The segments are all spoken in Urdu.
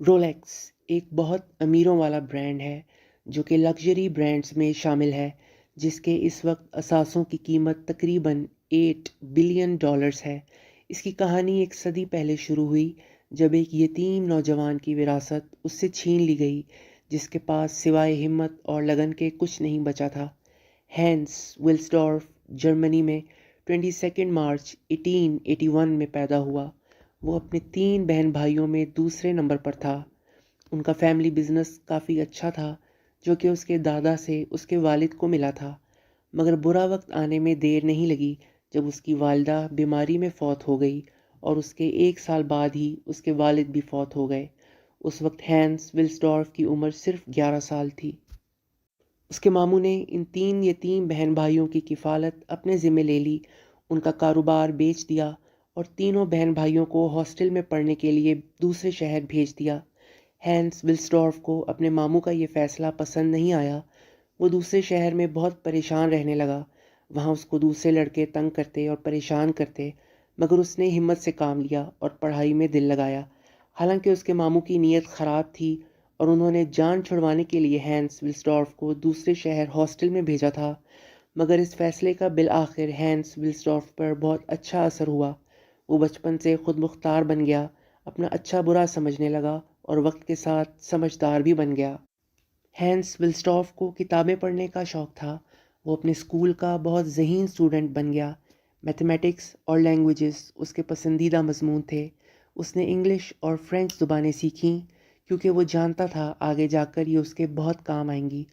رولیکس ایک بہت امیروں والا برانڈ ہے جو کہ لگژری برانڈز میں شامل ہے، جس کے اس وقت اثاثوں کی قیمت تقریباً $8 بلین ہے۔ اس کی کہانی ایک صدی پہلے شروع ہوئی جب ایک یتیم نوجوان کی وراثت اس سے چھین لی گئی، جس کے پاس سوائے ہمت اور لگن کے کچھ نہیں بچا تھا۔ ہینس ولسڈورف جرمنی میں 22 مارچ 1881 میں پیدا ہوا۔ وہ اپنے 3 بہن بھائیوں میں دوسرے نمبر پر تھا۔ ان کا فیملی بزنس کافی اچھا تھا جو کہ اس کے دادا سے اس کے والد کو ملا تھا، مگر برا وقت آنے میں دیر نہیں لگی جب اس کی والدہ بیماری میں فوت ہو گئی اور اس کے 1 سال بعد ہی اس کے والد بھی فوت ہو گئے۔ اس وقت ہینس ولسڈورف کی عمر صرف 11 سال تھی۔ اس کے ماموں نے ان 3 یتیم بہن بھائیوں کی کفالت اپنے ذمہ لے لی، ان کا کاروبار بیچ دیا اور تینوں بہن بھائیوں کو ہاسٹل میں پڑھنے کے لیے دوسرے شہر بھیج دیا۔ ہینس ولسڈورف کو اپنے ماموں کا یہ فیصلہ پسند نہیں آیا۔ وہ دوسرے شہر میں بہت پریشان رہنے لگا۔ وہاں اس کو دوسرے لڑکے تنگ کرتے اور پریشان کرتے، مگر اس نے ہمت سے کام لیا اور پڑھائی میں دل لگایا۔ حالانکہ اس کے ماموں کی نیت خراب تھی اور انہوں نے جان چھڑوانے کے لیے ہینس ولسڈورف کو دوسرے شہر ہاسٹل میں بھیجا تھا، مگر اس فیصلے کا بالآخر ہینس ولسڈورف پر بہت اچھا اثر ہوا۔ وہ بچپن سے خود مختار بن گیا، اپنا اچھا برا سمجھنے لگا اور وقت کے ساتھ سمجھدار بھی بن گیا۔ ہینس ولسڈورف کو کتابیں پڑھنے کا شوق تھا۔ وہ اپنے اسکول کا بہت ذہین اسٹوڈنٹ بن گیا۔ میتھمیٹکس اور لینگویجز اس کے پسندیدہ مضمون تھے۔ اس نے انگلش اور فرینچ زبانیں سیکھیں کیونکہ وہ جانتا تھا آگے جا کر یہ اس کے بہت کام آئیں گی۔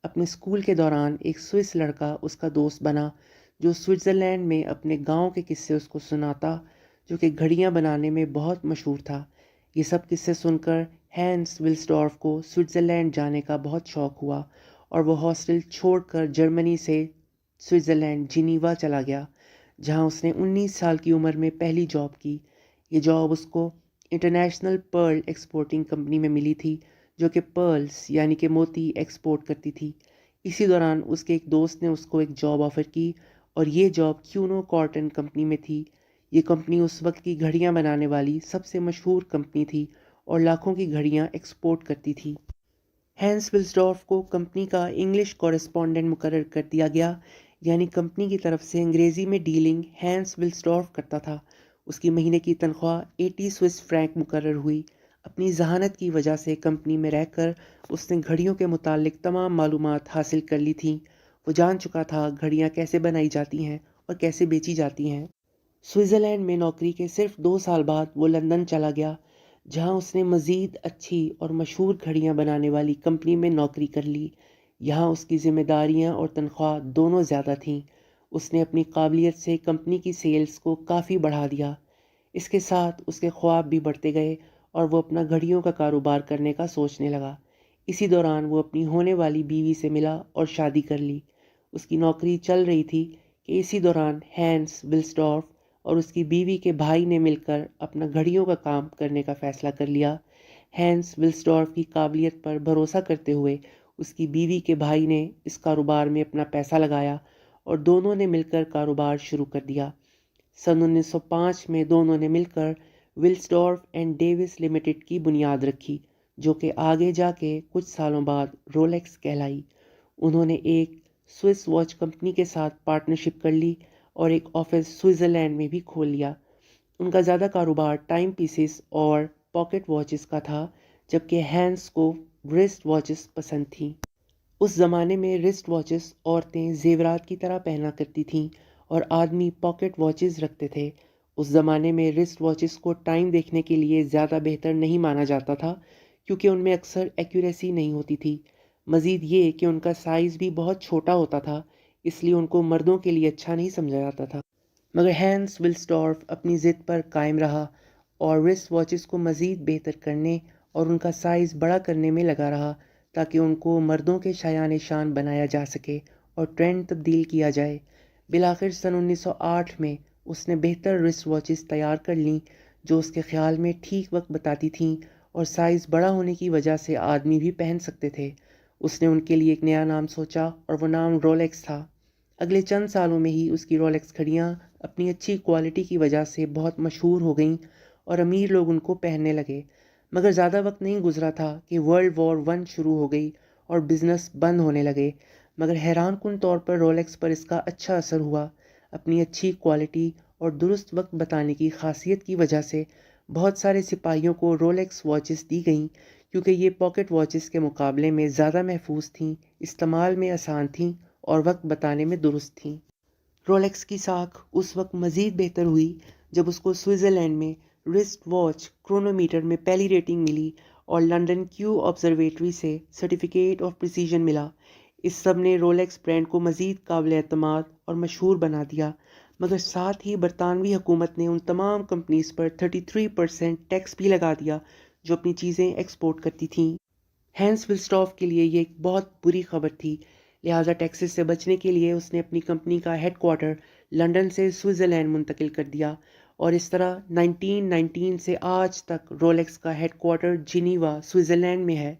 اپنے اسکول کے دوران ایک سوئس لڑکا اس کا دوست بنا جو سوئٹزرلینڈ میں اپنے گاؤں کے قصے اس کو سناتا، جو کہ گھڑیاں بنانے میں بہت مشہور تھا۔ یہ سب قصے سن کر ہینس ولسڈورف کو سوئٹزرلینڈ جانے کا بہت شوق ہوا اور وہ ہاسٹل چھوڑ کر جرمنی سے سوئٹزرلینڈ جنیوا چلا گیا، جہاں اس نے 19 سال کی عمر میں پہلی جاب کی۔ یہ جاب اس کو انٹرنیشنل پرل ایکسپورٹنگ کمپنی میں ملی تھی، جو کہ پرلز یعنی کہ موتی ایکسپورٹ کرتی تھی۔ اسی دوران اس کے ایک دوست نے اس کو ایک جاب آفر کی اور یہ جاب کیونو کارٹن کمپنی میں تھی۔ یہ کمپنی اس وقت کی گھڑیاں بنانے والی سب سے مشہور کمپنی تھی اور لاکھوں کی گھڑیاں ایکسپورٹ کرتی تھی۔ ہینس ولسڈورف کو کمپنی کا انگلش کورسپونڈنٹ مقرر کر دیا گیا، یعنی کمپنی کی طرف سے انگریزی میں ڈیلنگ ہینس ولسڈورف کرتا تھا۔ اس کی مہینے کی تنخواہ 80 سوئس فرینک مقرر ہوئی۔ اپنی ذہانت کی وجہ سے کمپنی میں رہ کر اس نے گھڑیوں کے متعلق تمام معلومات حاصل کر لی تھیں۔ وہ جان چکا تھا گھڑیاں کیسے بنائی جاتی ہیں اور کیسے بیچی جاتی ہیں۔ سوئٹزرلینڈ میں نوکری کے صرف 2 سال بعد وہ لندن چلا گیا، جہاں اس نے مزید اچھی اور مشہور گھڑیاں بنانے والی کمپنی میں نوکری کر لی۔ یہاں اس کی ذمہ داریاں اور تنخواہ دونوں زیادہ تھیں۔ اس نے اپنی قابلیت سے کمپنی کی سیلز کو کافی بڑھا دیا۔ اس کے ساتھ اس کے خواب بھی بڑھتے گئے اور وہ اپنا گھڑیوں کا کاروبار کرنے کا سوچنے لگا۔ اسی دوران وہ اپنی ہونے والی بیوی سے ملا اور شادی کر لی۔ اس کی نوکری چل رہی تھی کہ اسی دوران ہینس ولسڈورف اور اس کی بیوی کے بھائی نے مل کر اپنا گھڑیوں کا کام کرنے کا فیصلہ کر لیا۔ ہینس ولسڈورف کی قابلیت پر بھروسہ کرتے ہوئے اس کی بیوی کے بھائی نے اس کاروبار میں اپنا پیسہ لگایا اور دونوں نے مل کر کاروبار شروع کر دیا۔ سن 1905 میں دونوں نے مل کر ولسڈورف اینڈ ڈیوس لمیٹڈ کی بنیاد رکھی، جو کہ آگے جا کے کچھ سالوں بعد رولیکس کہلائی۔ انہوں نے ایک سوئس واچ کمپنی کے ساتھ پارٹنرشپ کر لی اور ایک آفس سوئٹزرلینڈ میں بھی کھول لیا۔ ان کا زیادہ کاروبار ٹائم پیسز اور پاکٹ واچز کا تھا، جبکہ ہینس کو رسٹ واچز پسند تھیں۔ اس زمانے میں رسٹ واچز عورتیں زیورات کی طرح پہنا کرتی تھیں اور آدمی پاکٹ واچز رکھتے تھے۔ اس زمانے میں رسٹ واچز کو ٹائم دیکھنے کے لیے زیادہ بہتر نہیں مانا جاتا تھا کیونکہ ان میں اکثر ایکوریسی نہیں ہوتی تھی۔ مزید یہ کہ ان کا سائز بھی بہت چھوٹا ہوتا تھا، اس لیے ان کو مردوں کے لیے اچھا نہیں سمجھا جاتا تھا۔ مگر ہینس ولسڈورف اپنی ضد پر قائم رہا اور رسٹ واچز کو مزید بہتر کرنے اور ان کا سائز بڑا کرنے میں لگا رہا تاکہ ان کو مردوں کے شایان شان بنایا جا سکے اور ٹرینڈ تبدیل کیا جائے۔ بالآخر سن 1908 میں اس نے بہتر رسٹ واچز تیار کر لیں جو اس کے خیال میں ٹھیک وقت بتاتی تھیں اور سائز بڑا ہونے کی وجہ سے آدمی بھی پہن سکتے تھے۔ اس نے ان کے لیے ایک نیا نام سوچا اور وہ نام رولیکس تھا۔ اگلے چند سالوں میں ہی اس کی رولیکس گھڑیاں اپنی اچھی کوالٹی کی وجہ سے بہت مشہور ہو گئیں اور امیر لوگ ان کو پہننے لگے۔ مگر زیادہ وقت نہیں گزرا تھا کہ ورلڈ وار ون شروع ہو گئی اور بزنس بند ہونے لگے، مگر حیران کن طور پر رولیکس پر اس کا اچھا اثر ہوا۔ اپنی اچھی کوالٹی اور درست وقت بتانے کی خاصیت کی وجہ سے بہت سارے سپاہیوں کو رولیکس واچز دی گئیں، کیونکہ یہ پاکٹ واچز کے مقابلے میں زیادہ محفوظ تھیں، استعمال میں آسان تھیں اور وقت بتانے میں درست تھیں۔ رولیکس کی ساکھ اس وقت مزید بہتر ہوئی جب اس کو سوئٹزرلینڈ میں رسٹ واچ کرونومیٹر میں پہلی ریٹنگ ملی اور لنڈن کیو آبزرویٹری سے سرٹیفکیٹ آف پریسیجن ملا۔ اس سب نے رولیکس برانڈ کو مزید قابل اعتماد اور مشہور بنا دیا، مگر ساتھ ہی برطانوی حکومت نے ان تمام کمپنیز پر 33% ٹیکس بھی لگا دیا جو اپنی چیزیں ایکسپورٹ کرتی تھیں۔ ہینس ولسٹاف کے لیے یہ ایک بہت بری خبر تھی، لہٰذا ٹیکسز سے بچنے کے لیے اس نے اپنی کمپنی کا ہیڈ کوارٹر لنڈن سے سوئٹزرلینڈ منتقل کر دیا، اور اس طرح 1919 سے آج تک رولیکس کا ہیڈ کوارٹر جنیوا سوئٹزرلینڈ میں ہے۔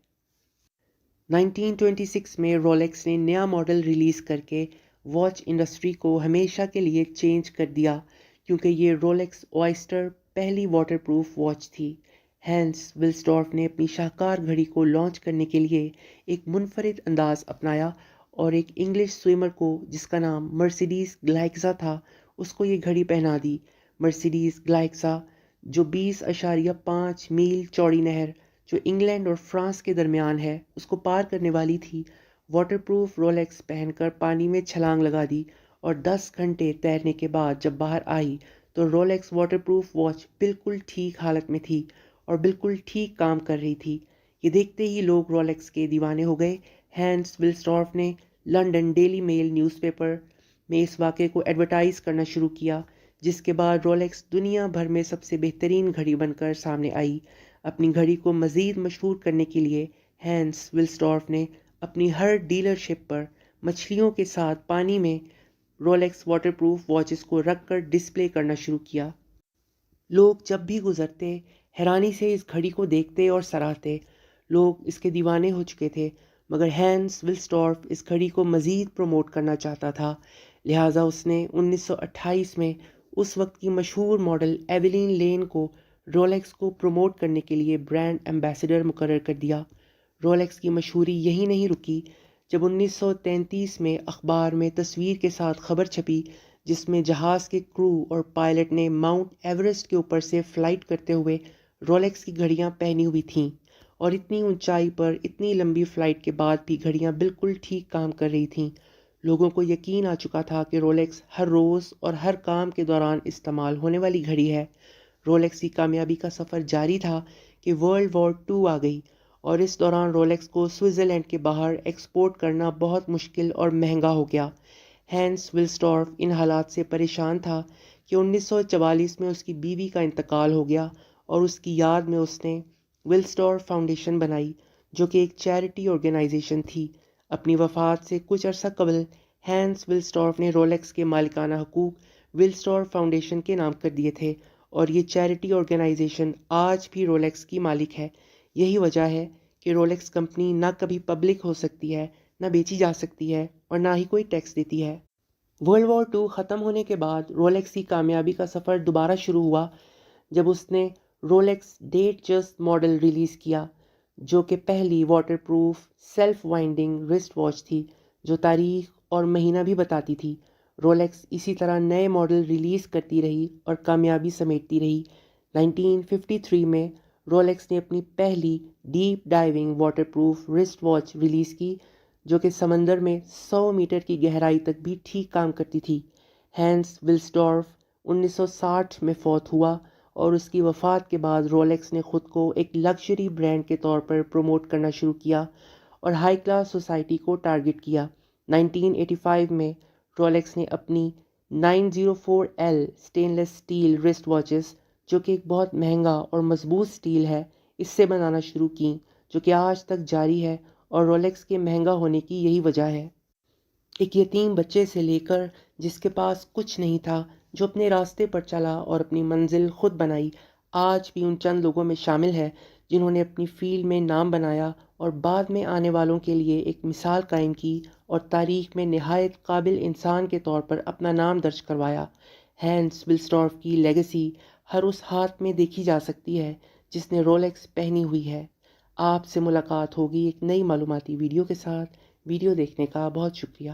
1926 میں رولیکس نے نیا ماڈل ریلیز کر کے واچ انڈسٹری کو ہمیشہ کے لیے چینج کر دیا، کیونکہ یہ رولیکس اوائسٹر پہلی واٹر پروف واچ تھی۔ ہینس ولسٹارف نے اپنی شاہکار گھڑی کو لانچ کرنے کے لیے ایک منفرد انداز اپنایا اور ایک انگلش سوئمر کو جس کا نام مرسیڈیز گلائکزا تھا اس کو یہ گھڑی پہنا دی۔ مرسیڈیز گلائکزا جو 20.5 میل چوڑی نہر جو انگلینڈ اور فرانس کے درمیان ہے اس کو پار کرنے والی تھی، واٹر پروف رولیکس پہن کر پانی میں چھلانگ لگا دی اور 10 گھنٹے تیرنے کے بعد جب باہر آئی تو رولیکس واٹر پروف واچ بالکل ٹھیک حالت میں تھی اور بالکل ٹھیک کام کر رہی تھی۔ یہ دیکھتے ہی لوگ رولیکس کے دیوانے ہو گئے۔ ہینس ولسٹارف نے London Daily Mail news paper میں اس واقعے کو ایڈورٹائز کرنا شروع کیا، جس کے بعد رولیکس دنیا بھر میں سب سے بہترین گھڑی بن کر سامنے آئی۔ اپنی گھڑی کو مزید مشہور کرنے کے لیے ہینس ولسٹارف نے اپنی ہر ڈیلر شپ پر مچھلیوں کے ساتھ پانی میں رولیکس واٹر پروف واچز کو رکھ کر ڈسپلے کرنا شروع کیا۔ لوگ جب بھی گزرتے حیرانی سے اس گھڑی کو دیکھتے اور سراہتے، لوگ اس کے دیوانے ہو چکے تھے، مگر ہینس ولسٹارف اس گھڑی کو مزید پروموٹ کرنا چاہتا تھا، لہٰذا اس نے 1928 میں اس وقت کی مشہور ماڈل ایویلین لین کو رولیکس کو پروموٹ کرنے کے لیے برانڈ ایمبیسڈر مقرر کر دیا۔ رولیکس کی مشہوری یہی نہیں رکی جب 1933 میں اخبار میں تصویر کے ساتھ خبر چھپی جس میں جہاز کے کرو اور پائلٹ نے ماؤنٹ ایورسٹ کے اوپر سے فلائٹ کرتے ہوئے رولیکس کی گھڑیاں پہنی ہوئی تھیں، اور اتنی اونچائی پر اتنی لمبی فلائٹ کے بعد بھی گھڑیاں بالکل ٹھیک کام کر رہی تھیں۔ لوگوں کو یقین آ چکا تھا کہ رولیکس ہر روز اور ہر کام کے دوران استعمال ہونے والی گھڑی ہے۔ رولیکس کی کامیابی کا سفر جاری تھا کہ ورلڈ وار 2 آ گئی، اور اس دوران رولیکس کو سوئٹزرلینڈ کے باہر ایکسپورٹ کرنا بہت مشکل اور مہنگا ہو گیا۔ ہینس ولسٹارف ان حالات سے پریشان تھا کہ 1944 میں اس کی بیوی کا انتقال ہو گیا، اور اس کی یاد میں اس نے ولسٹارف فاؤنڈیشن بنائی جو کہ ایک چیریٹی آرگنائزیشن تھی۔ اپنی وفات سے کچھ عرصہ قبل ہینس ولسٹارف نے رولیکس کے مالکانہ حقوق ولسٹارف فاؤنڈیشن کے نام کر دیے تھے، اور یہ چیریٹی آرگنائزیشن آج بھی رولیکس کی مالک ہے۔ یہی وجہ ہے کہ رولیکس کمپنی نہ کبھی پبلک ہو سکتی ہے، نہ بیچی جا سکتی ہے، اور نہ ہی کوئی ٹیکس دیتی ہے۔ ورلڈ وار 2 ختم ہونے کے بعد رولیکس کی کامیابی کا سفر دوبارہ شروع ہوا جب اس نے Rolex Datejust model release کیا، جو کہ پہلی waterproof self winding wrist watch تھی جو تاریخ اور مہینہ بھی بتاتی تھی۔ رولیکس اسی طرح نئے ماڈل ریلیز کرتی رہی اور کامیابی سمیٹتی رہی۔ 1953 میں رولیکس نے اپنی پہلی deep diving waterproof wrist watch release کی جو کہ سمندر میں 100 میٹر کی گہرائی تک بھی ٹھیک کام کرتی تھی۔ ہینس ولسٹارف 1960 میں فوت ہوا، اور اس کی وفات کے بعد رولیکس نے خود کو ایک لگژری برانڈ کے طور پر پروموٹ کرنا شروع کیا اور ہائی کلاس سوسائٹی کو ٹارگٹ کیا۔ 1985 میں رولیکس نے اپنی 904L سٹین لیس سٹیل رسٹ واچز جو کہ ایک بہت مہنگا اور مضبوط سٹیل ہے اس سے بنانا شروع کی، جو کہ آج تک جاری ہے، اور رولیکس کے مہنگا ہونے کی یہی وجہ ہے۔ ایک یتیم بچے سے لے کر جس کے پاس کچھ نہیں تھا، جو اپنے راستے پر چلا اور اپنی منزل خود بنائی، آج بھی ان چند لوگوں میں شامل ہے جنہوں نے اپنی فیلڈ میں نام بنایا اور بعد میں آنے والوں کے لیے ایک مثال قائم کی اور تاریخ میں نہایت قابل انسان کے طور پر اپنا نام درج کروایا۔ ہینس ولسٹارف کی لیگیسی ہر اس ہاتھ میں دیکھی جا سکتی ہے جس نے رولیکس پہنی ہوئی ہے۔ آپ سے ملاقات ہوگی ایک نئی معلوماتی ویڈیو کے ساتھ۔ ویڈیو دیکھنے کا بہت شکریہ۔